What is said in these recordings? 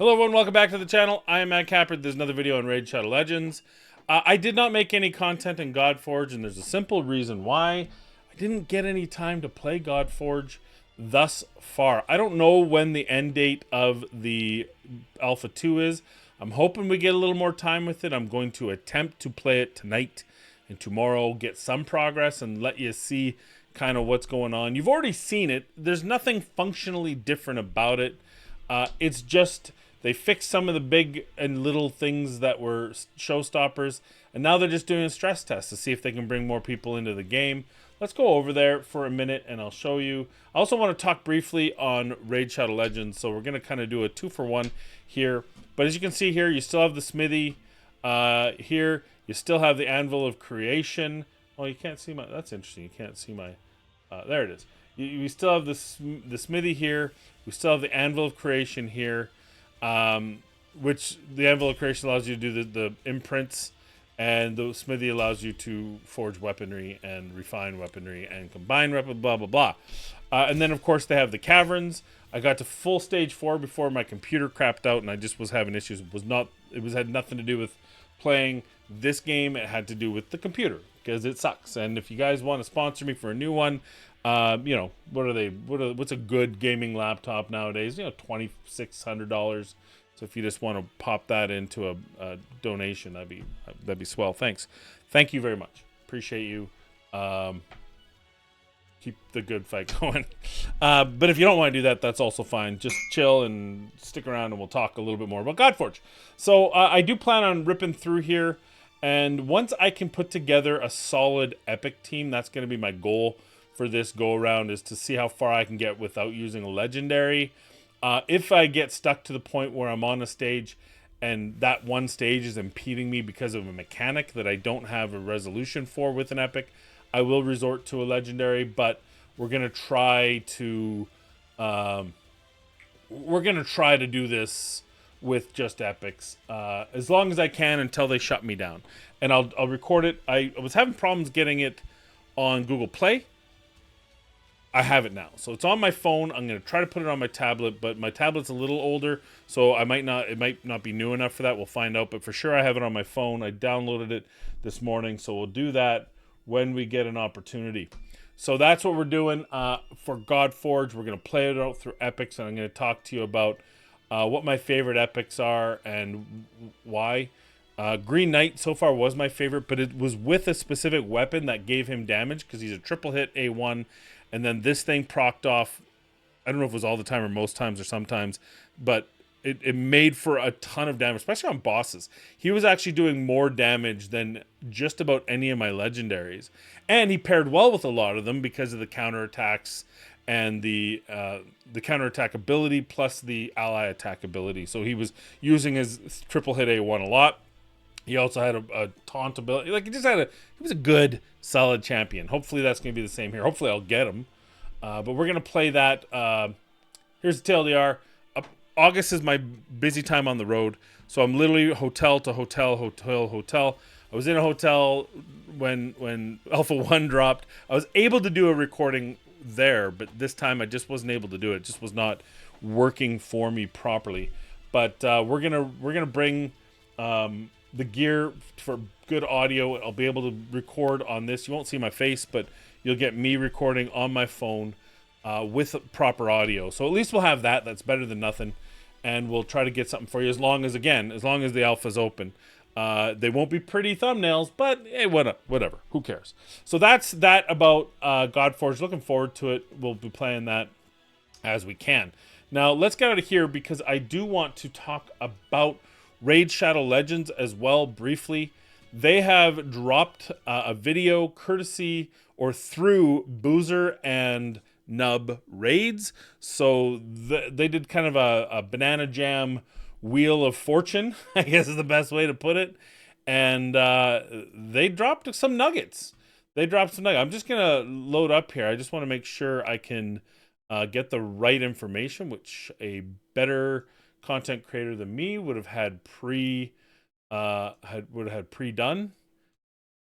Hello everyone, welcome back to the channel. I am Matt Capper. There's another video on Raid Shadow Legends. I did not make any content in GODFORGE, and there's a simple reason why. I didn't get any time to play GODFORGE thus far. I don't know when the end date of the Alpha 2 is. I'm hoping we get a little more time with it. I'm going to attempt to play it tonight and tomorrow, get some progress, and let you see kind of what's going on. You've already seen it. There's nothing functionally different about it. It's just they fixed some of the big and little things that were showstoppers, and now they're just doing a stress test to see if they can bring more people into the game. Let's go over there for a minute and I'll show you. I also want to talk briefly on Raid Shadow Legends, so we're going to kind of do a 2-for-1 here. But as you can see here, you still have the smithy here. You still have the Anvil of Creation. Oh, you can't see my... That's interesting. You can't see my... there it is. We still have the smithy here. We still have the Anvil of Creation here. Which the Anvil of Creation allows you to do the imprints, and the smithy allows you to forge weaponry and refine weaponry and combine weapon, blah blah blah. And then of course they have the caverns. I got to full stage 4 before my computer crapped out and I just was having issues. It had nothing to do with playing this game. It had to do with the computer because it sucks. And if you guys want to sponsor me for a new one, you know, what's a good gaming laptop nowadays? You know, $2,600. So if you just want to pop that into a donation, that'd be swell. Thank you very much. Appreciate you. Keep the good fight going. But if you don't want to do that, that's also fine. Just chill and stick around and we'll talk a little bit more about GODFORGE. So I do plan on ripping through here. And once I can put together a solid epic team, that's going to be my goal for this go around, is to see how far I can get without using a legendary. If I get stuck to the point where I'm on a stage and that one stage is impeding me because of a mechanic that I don't have a resolution for with an epic, I will resort to a legendary. But we're gonna try to do this with just epics as long as I can until they shut me down, and I'll record it. I was having problems getting it on Google Play. I have it now, so it's on my phone. I'm gonna try to put it on my tablet, but my tablet's a little older, so it might not be new enough for that. We'll find out, but for sure I have it on my phone. I downloaded it this morning, so we'll do that when we get an opportunity. So that's what we're doing for GODFORGE. We're gonna play it out through epics, and I'm gonna talk to you about what my favorite epics are and why. Green Knight so far was my favorite, but it was with a specific weapon that gave him damage because he's a triple hit A1. And then this thing procced off, I don't know if it was all the time or most times or sometimes, but it made for a ton of damage, especially on bosses. He was actually doing more damage than just about any of my legendaries. And he paired well with a lot of them because of the counterattacks and the counterattack ability plus the ally attack ability. So he was using his triple hit A1 a lot. He also had a taunt ability. Like, he was a good, solid champion. Hopefully that's going to be the same here. Hopefully I'll get him. But we're going to play that. Here's the TLDR. August is my busy time on the road. So I'm literally hotel to hotel, hotel. I was in a hotel when Alpha 1 dropped. I was able to do a recording there, but this time I just wasn't able to do it. It just was not working for me properly. But we're gonna bring the gear for good audio. I'll be able to record on this. You won't see my face, but you'll get me recording on my phone with proper audio. So at least we'll have that. That's better than nothing. And we'll try to get something for you as long as the alpha's open. They won't be pretty thumbnails, but hey, whatever. Who cares? So that's that about GODFORGE. Looking forward to it. We'll be playing that as we can. Now let's get out of here because I do want to talk about Raid Shadow Legends as well briefly. They have dropped a video courtesy or through Boozer and Nub raids. So they did kind of a banana jam wheel of fortune, I guess is the best way to put it. And they dropped some nuggets. I'm just gonna load up here. I just want to make sure I can get the right information, which a better content creator than me would have had pre-done.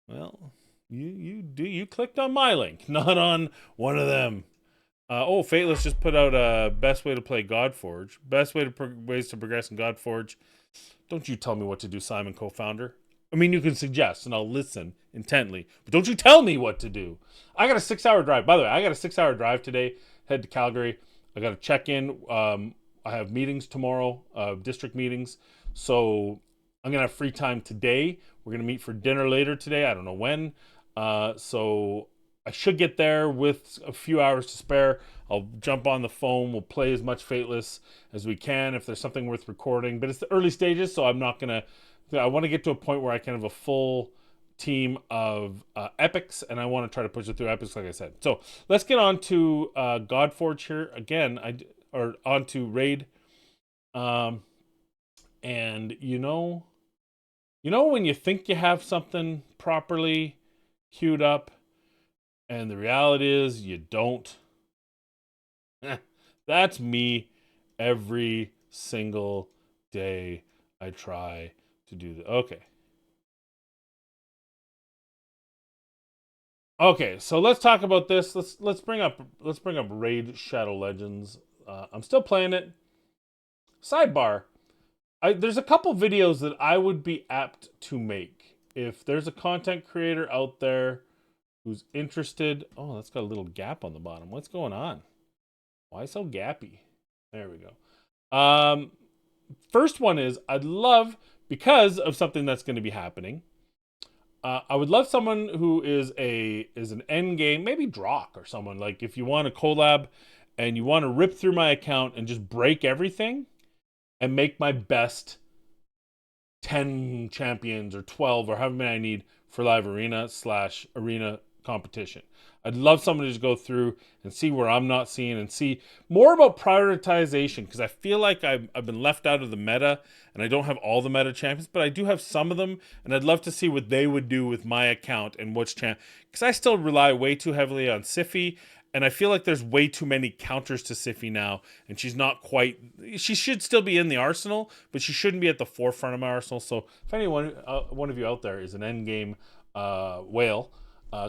Well, you clicked on my link, not on one of them. Oh, Fateless just put out a best way to play GODFORGE. Best way to ways to progress in GODFORGE. Don't you tell me what to do, Simon, co-founder. I mean, you can suggest, and I'll listen intently. But don't you tell me what to do. I got a 6-hour drive. By the way, I got a 6-hour drive today. Head to Calgary. I got to check in. I have meetings tomorrow, district meetings. So I'm gonna have free time today. We're gonna meet for dinner later today. I don't know when. So I should get there with a few hours to spare. I'll jump on the phone. We'll play as much Fateless as we can if there's something worth recording. But it's the early stages, so I'm not gonna. I want to get to a point where I can have a full team of epics, and I want to try to push it through epics, like I said. So let's get on to GODFORGE here again. Or on to Raid. And when you think you have something properly queued up, and the reality is you don't. That's me every single day I try to do that. Okay, so let's talk about this. Let's bring up Raid Shadow Legends. I'm still playing it. Sidebar: there's a couple videos that I would be apt to make if there's a content creator out there who's interested. Oh, that's got a little gap on the bottom. What's going on? Why so gappy? There we go. First one is I'd love, because of something that's going to be happening. I would love someone who is an end game, maybe Drock or someone, like if you want to collab and you want to rip through my account and just break everything and make my best 10 champions or 12 or however many I need for live arena/arena competition. I'd love someone to just go through and see where I'm not seeing and see more about prioritization, because I feel like I've been left out of the meta and I don't have all the meta champions, but I do have some of them, and I'd love to see what they would do with my account and which champ, because I still rely way too heavily on Sify, and I feel like there's way too many counters to Sify now, and she's not quite. She should still be in the arsenal, but she shouldn't be at the forefront of my arsenal. So if anyone, one of you out there, is an end game whale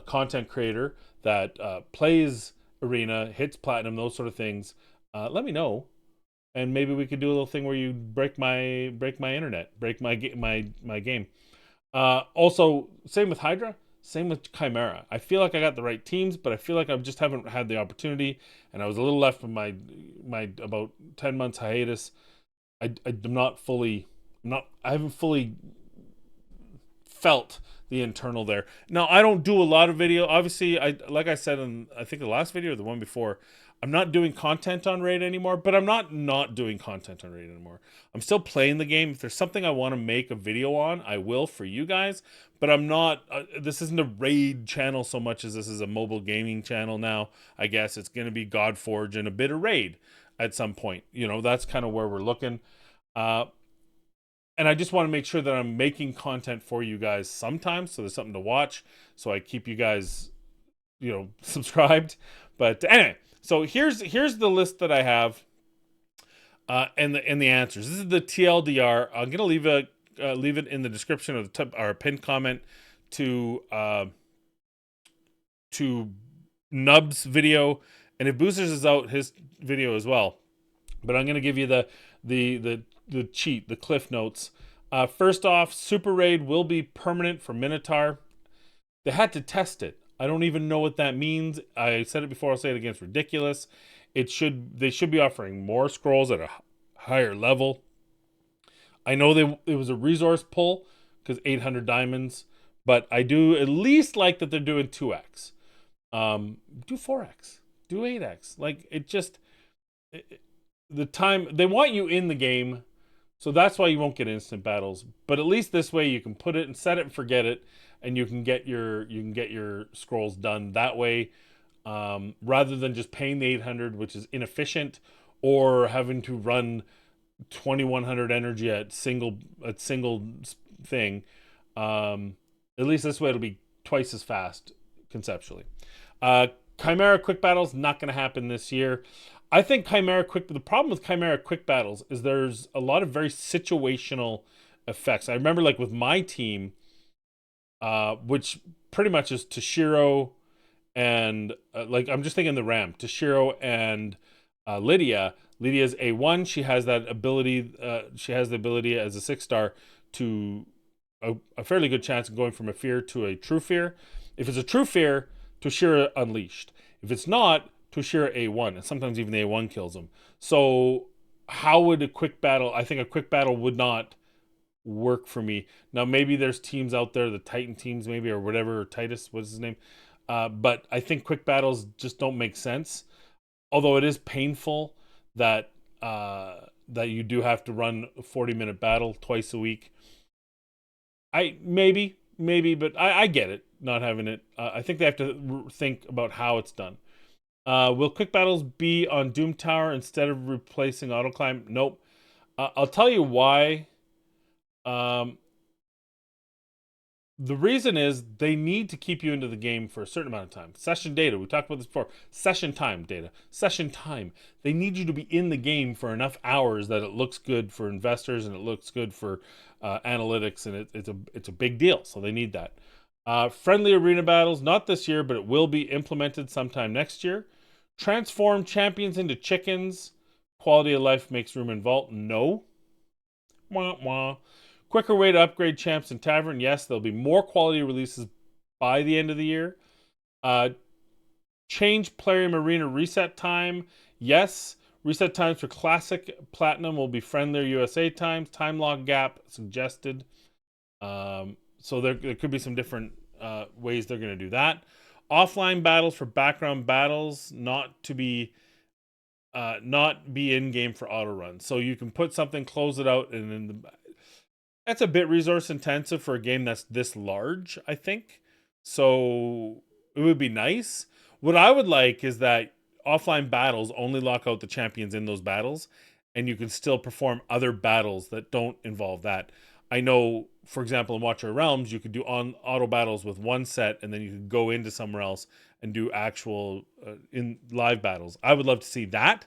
content creator that plays arena, hits platinum, those sort of things, let me know, and maybe we could do a little thing where you break my internet, break my game. Also, same with Hydra. Same with Chimera. I feel like I got the right teams, but I feel like I just haven't had the opportunity, and I was a little left with my about 10 months hiatus. I haven't fully felt the internal there. Now, I don't do a lot of video. Obviously, like I said in, I think, the last video or the one before, I'm not doing content on Raid anymore, but I'm not doing content on Raid anymore. I'm still playing the game. If there's something I want to make a video on, I will for you guys, but I'm not, this isn't a Raid channel so much as this is a mobile gaming channel now. I guess it's going to be GODFORGE and a bit of Raid at some point. That's kind of where we're looking. And I just want to make sure that I'm making content for you guys sometimes, so there's something to watch, so I keep you guys, subscribed. But anyway, so here's the list that I have, and the answers. This is the TLDR. I'm gonna leave it in the description of our pinned comment to Nub's video, and if Boosters is out, his video as well. But I'm gonna give you the cheat, the cliff notes. First off, Super Raid will be permanent for Minotaur. They had to test it. I don't even know what that means. I said it before, I'll say it again. It's ridiculous. They should be offering more scrolls at a higher level. I know it was a resource pull because 800 diamonds, but I do at least like that they're doing 2x. Do 4x. Do 8x. Like, the time they want you in the game, so that's why you won't get instant battles. But at least this way you can put it and set it and forget it, and you can get your scrolls done that way, rather than just paying the 800, which is inefficient, or having to run 2100 energy at single thing. At least this way it'll be twice as fast conceptually. Chimera quick battles not going to happen this year. I think the problem with Chimera quick battles is there's a lot of very situational effects. I remember, like, with my team, which pretty much is Toshiro and like I'm just thinking the ramp, Toshiro and Lydia. Lydia's A1. She has that ability. She has the ability as a 6-star to a fairly good chance of going from a fear to a true fear. If it's a true fear, Toshiro unleashed. If it's not, Toshiro A1, and sometimes even the A1 kills him. So how would a quick battle? I think a quick battle would not work for me. Now maybe there's teams out there, the Titan teams maybe, or whatever, or Titus, what's his name? But I think quick battles just don't make sense. Although it is painful that that you do have to run a 40-minute battle twice a week. I maybe, but I get it not having it. I think they have to think about how it's done. Will quick battles be on Doom Tower instead of replacing auto climb? Nope. I'll tell you why. Um, the reason is they need to keep you into the game for a certain amount of time. Session data, we talked about this before. Session time data. Session time. They need you to be in the game for enough hours that it looks good for investors and it looks good for analytics, and it's a big deal. So they need that. Friendly arena battles, not this year, but it will be implemented sometime next year. Transform champions into chickens. Quality of life makes room in vault. No. Wah, wah. Quicker way to upgrade champs in Tavern. Yes, there'll be more quality releases by the end of the year. Change Plarium Arena reset time. Yes. Reset times for Classic Platinum will be friendlier USA times. Time log gap suggested. So there could be some different ways they're going to do that. Offline battles for background battles not be in game for auto runs. So you can put something, close it out, and then that's a bit resource intensive for a game that's this large, I think. So it would be nice. What I would like is that offline battles only lock out the champions in those battles, and you can still perform other battles that don't involve that. I know, for example, in Watcher of Realms, you could do on auto battles with one set, and then you could go into somewhere else and do actual in live battles. I would love to see that,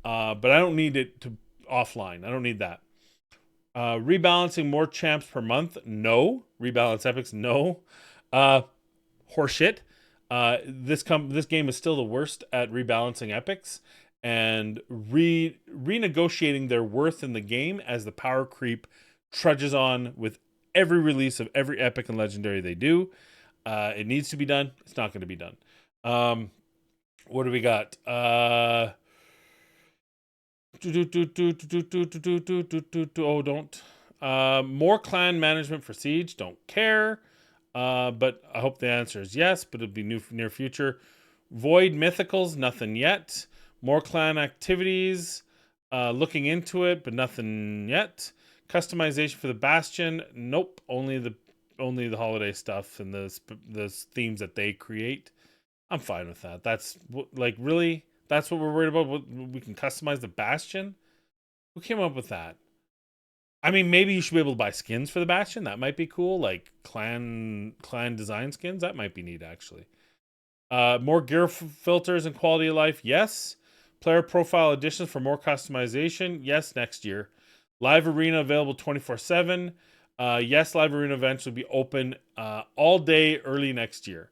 but I don't need it to offline. I don't need that. Rebalancing more champs per month? No. Rebalance epics? No. Horseshit. This game is still the worst at rebalancing epics and renegotiating their worth in the game as the power creep trudges on with every release of every epic and legendary they do. It needs to be done. It's not going to be done. What do we got? Oh, don't. More clan management for Siege. Don't care. But I hope the answer is yes, but it'll be near future. Void Mythicals, nothing yet. More clan activities. Looking into it, but nothing yet. Customization for the Bastion. Nope. Only the holiday stuff and the themes that they create. I'm fine with that. That's like really. That's what we're worried about. We can customize the Bastion. Who came up with that? I mean, maybe you should be able to buy skins for the Bastion. That might be cool, like clan design skins. That might be neat, actually. More gear filters and quality of life. Yes. Player profile additions for more customization. Yes, next year. Live Arena available 24/7. Yes, Live Arena eventually be open all day early next year.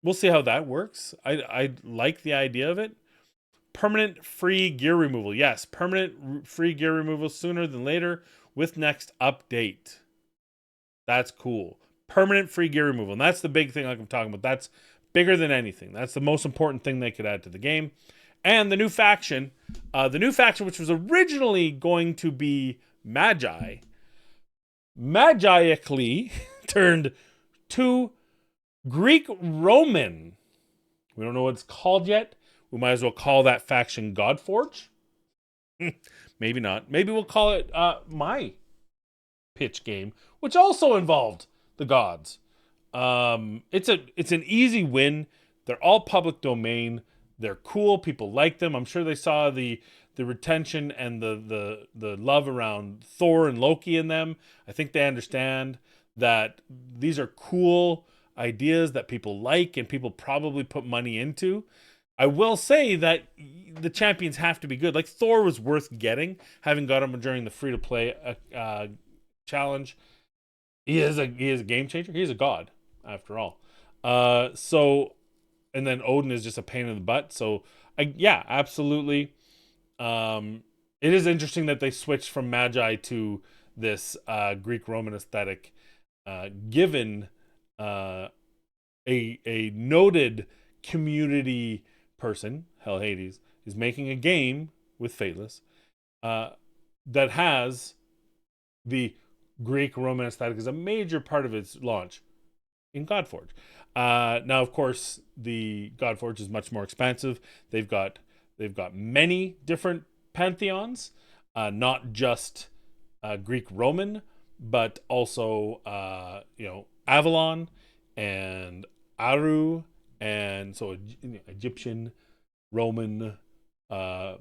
We'll see how that works. I like the idea of it. Permanent free gear removal. Yes, permanent free gear removal sooner than later with next update. That's cool. Permanent free gear removal. And that's the big thing like I'm talking about. That's bigger than anything. That's the most important thing they could add to the game. And the new faction, which was originally going to be magically turned to Greek Roman. We don't know what it's called yet. We might as well call that faction GODFORGE. Maybe not. Maybe we'll call it my pitch game, which also involved the gods. It's an easy win. They're all public domain. They're cool. People like them. I'm sure they saw the retention and the love around Thor and Loki in them. I think they understand that these are cool ideas that people like and people probably put money into. I will say that the champions have to be good. Like Thor was worth getting, having got him during the free-to-play challenge. He is a game changer. He's a god, after all. So and then Odin is just a pain in the butt. So yeah, absolutely. It is interesting that they switched from Magi to this Greek Roman aesthetic, given a noted community person, Hell Hades, is making a game with Fateless uh, that has the Greek Roman aesthetic as a major part of its launch in GODFORGE. Now, of course, the GODFORGE is much more expansive. They've got many different pantheons, not just Greek Roman, but also Avalon and Aru, and so Egyptian, Roman, uh,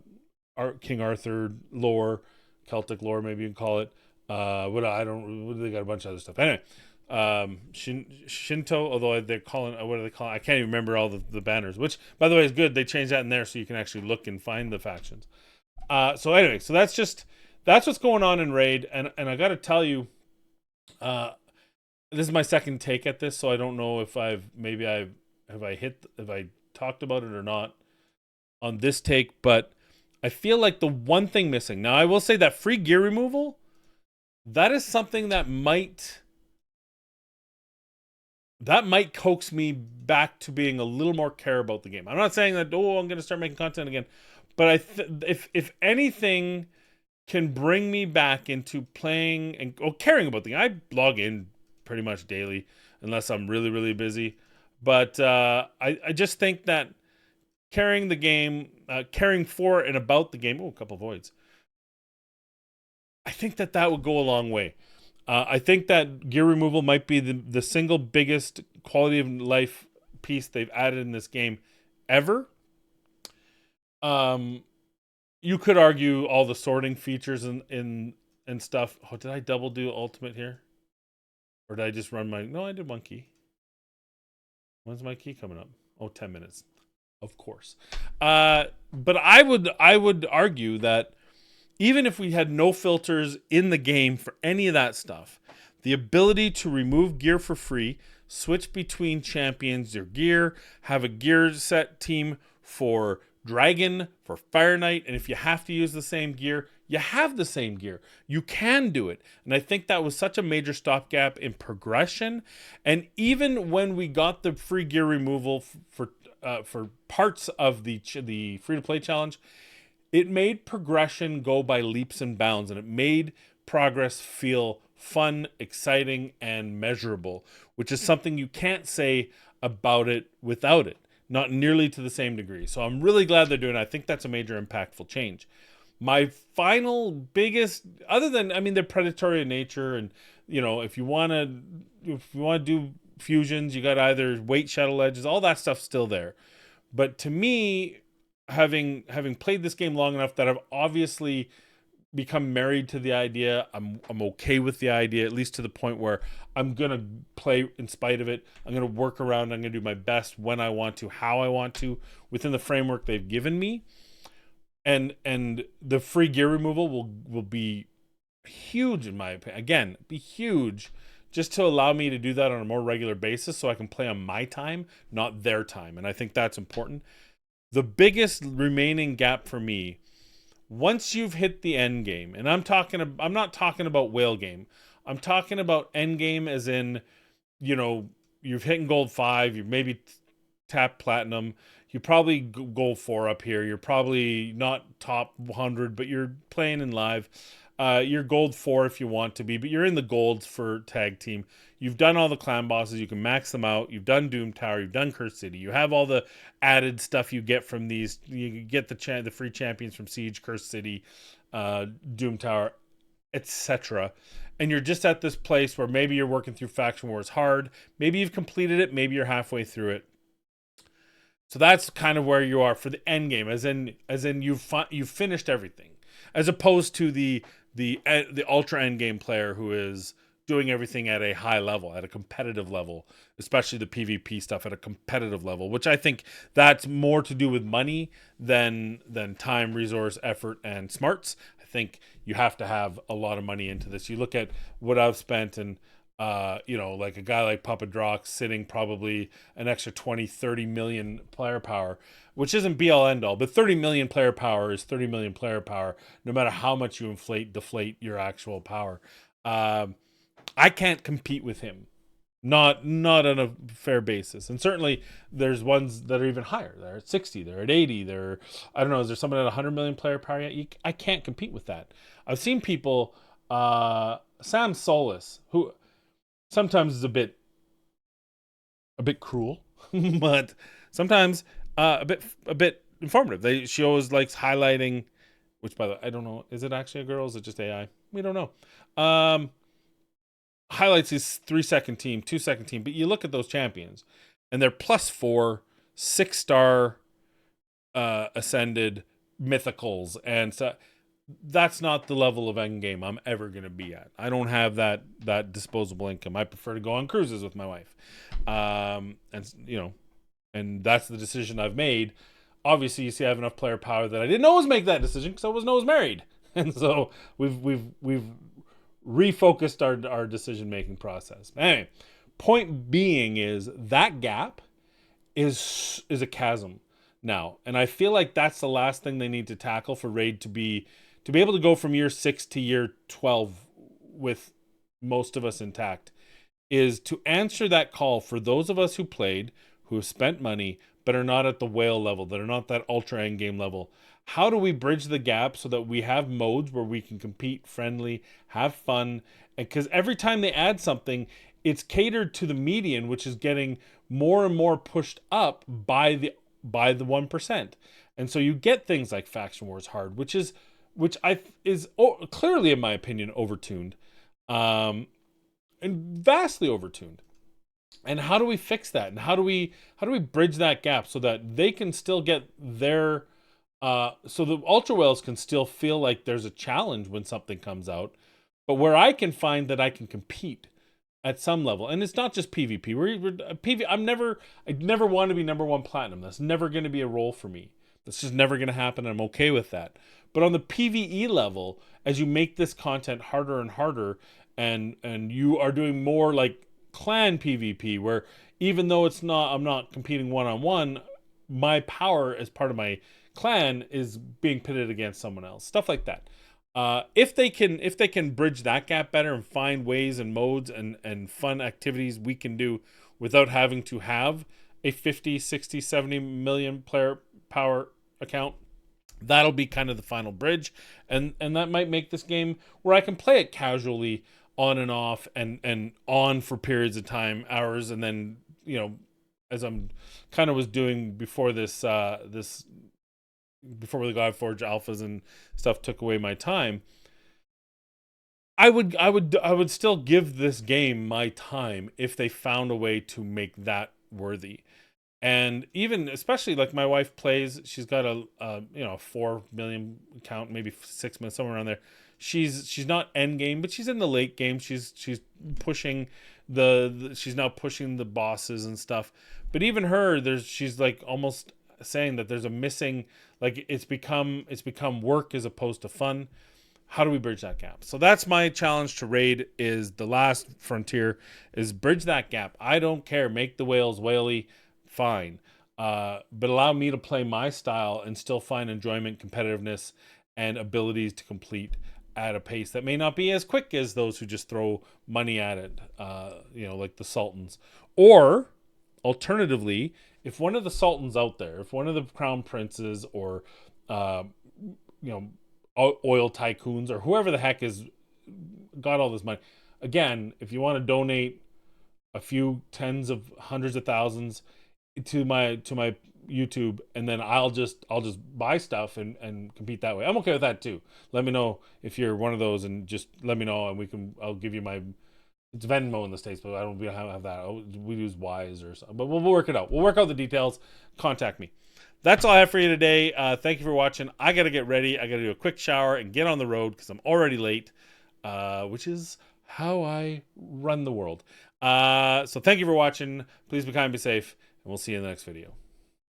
King Arthur lore, Celtic lore, maybe you can call it. They got a bunch of other stuff. Anyway, Shinto, although they're calling, what do they call it? I can't even remember all the banners, which, by the way, is good. They changed that in there so you can actually look and find the factions. So anyway, that's what's going on in Raid, and I got to tell you, this is my second take at this, so I don't know if I've talked about it or not on this take, but I feel like the one thing missing. Now, I will say that free gear removal, that is something that might coax me back to being a little more care about the game. I'm not saying that I'm going to start making content again, but if anything can bring me back into playing and caring about the game. I log in pretty much daily unless I'm really, really busy. But I just think that carrying the game, caring for and about the game. Oh, a couple voids. I think that would go a long way. I think that gear removal might be the single biggest quality of life piece they've added in this game ever. You could argue all the sorting features and stuff. Oh, did I double do ultimate here? Or did I just run my... No, I did one key. When's my key coming up? Oh, 10 minutes. Of course. But I would argue that even if we had no filters in the game for any of that stuff, the ability to remove gear for free, switch between champions, your gear, have a gear set team for Dragon, for Fire Knight, and if you have to use the same gear, you have the same gear. You can do it. And I think that was such a major stopgap in progression. And even when we got the free gear removal for parts of the free-to-play challenge, it made progression go by leaps and bounds, and it made progress feel fun, exciting, and measurable, which is something you can't say about it without it. Not nearly to the same degree. So I'm really glad they're doing it. I think that's a major impactful change. My final biggest, other than, I mean, they're predatory in nature, and if you want to do fusions, you got either weight shuttle edges, all that stuff's still there. But to me, having played this game long enough that I've obviously become married to the idea. I'm okay with the idea, at least to the point where I'm gonna play in spite of it. I'm gonna work around. I'm gonna do my best when I want to, how I want to, within the framework they've given me. And the free gear removal will be huge in my opinion. Again, be huge, just to allow me to do that on a more regular basis, so I can play on my time, not their time. And I think that's important. The biggest remaining gap for me, once you've hit the end game, and I'm not talking about whale game. I'm talking about end game as in, you've hit gold 5, you've maybe tapped platinum, you probably gold 4 up here. You're probably not top 100, but you're playing in live. You're gold 4 if you want to be, but you're in the golds for tag team. You've done all the clan bosses. You can max them out. You've done Doom Tower. You've done Cursed City. You have all the added stuff you get from these. You get the free champions from Siege, Cursed City, Doom Tower, etc. And you're just at this place where maybe you're working through Faction Wars hard. Maybe you've completed it. Maybe you're halfway through it. So that's kind of where you are for the end game, as in you've finished everything, as opposed to the ultra end game player who is doing everything at a high level, at a competitive level, especially the PvP stuff at a competitive level, which I think that's more to do with money than time, resource, effort, and smarts. I think you have to have a lot of money into this. You look at what I've spent, and You know, like a guy like Papadrox sitting probably an extra 20, 30 million player power, which isn't be all end all, but 30 million player power is 30 million player power, no matter how much you deflate your actual power. I can't compete with him. Not on a fair basis. And certainly there's ones that are even higher. They're at 60, they're at 80, they're, I don't know, is there someone at 100 million player power yet? I can't compete with that. I've seen people, Sam Solis, who sometimes is a bit cruel, but sometimes a bit informative. She always likes highlighting, which by the way, I don't know, is it actually a girl? Is it just AI? We don't know. Highlights his 3-second team, 2-second team, but you look at those champions, and they're +4, 6-star ascended mythicals, and so that's not the level of end game I'm ever going to be at. I don't have that disposable income. I prefer to go on cruises with my wife, and you know, and that's the decision I've made. Obviously, you see, I have enough player power that I didn't always make that decision because I wasn't always married, and so we've refocused our decision making process. Anyway, point being is that gap is a chasm now, and I feel like that's the last thing they need to tackle for Raid to be able to go from year 6 to year 12 with most of us intact, is to answer that call for those of us who played, who have spent money, but are not at the whale level, that are not that ultra end game level. How do we bridge the gap so that we have modes where we can compete friendly, have fun? And because every time they add something, it's catered to the median, which is getting more and more pushed up by the 1%. And so you get things like Faction Wars Hard, which is clearly, in my opinion, overtuned, and vastly overtuned. And how do we fix that? And how do we bridge that gap so that they can still get their so the ultra whales can still feel like there's a challenge when something comes out, but where I can find that I can compete at some level, and it's not just PvP. I never want to be number 1 platinum. That's never going to be a role for me. That's just never going to happen. I'm okay with that. But on the PvE level, as you make this content harder and harder, and you are doing more like clan PvP, where even though I'm not competing one-on-one, my power as part of my clan is being pitted against someone else, stuff like that. If they can bridge that gap better and find ways and modes and fun activities we can do without having to have a 50, 60, 70 million player power account, that'll be kind of the final bridge, and that might make this game where I can play it casually on and off, and on for periods of time, hours, and then, you know, as I'm kind of was doing before this before the GODFORGE alphas and stuff took away my time, I would still give this game my time if they found a way to make that worthy. And even, especially, like, my wife plays, she's got a 4 million account, maybe 6 million, somewhere around there. She's not end game, but she's in the late game. She's pushing she's now pushing the bosses and stuff. But even her, she's like almost saying that there's a missing, like, it's become work as opposed to fun. How do we bridge that gap? So that's my challenge to Raid, is the last frontier, is bridge that gap. I don't care. Make the whales whaley, fine. But allow me to play my style and still find enjoyment, competitiveness, and abilities to complete at a pace that may not be as quick as those who just throw money at it, like the Sultans. Or, alternatively, if one of the Sultans out there, if one of the Crown Princes, or oil tycoons, or whoever the heck is got all this money, again, if you want to donate a few tens of hundreds of thousands to my YouTube, and then I'll just buy stuff and compete that way, I'm okay with that too. Let me know if you're one of those, and just let me know, and I'll give you my, it's Venmo in the States, but I don't have that. We use Wise or something, but we'll work it out. We'll work out the details. Contact me. That's all I have for you today. Thank you for watching. I got to get ready. I got to do a quick shower and get on the road because I'm already late, which is how I run the world. So thank you for watching. Please be kind, be safe, and we'll see you in the next video.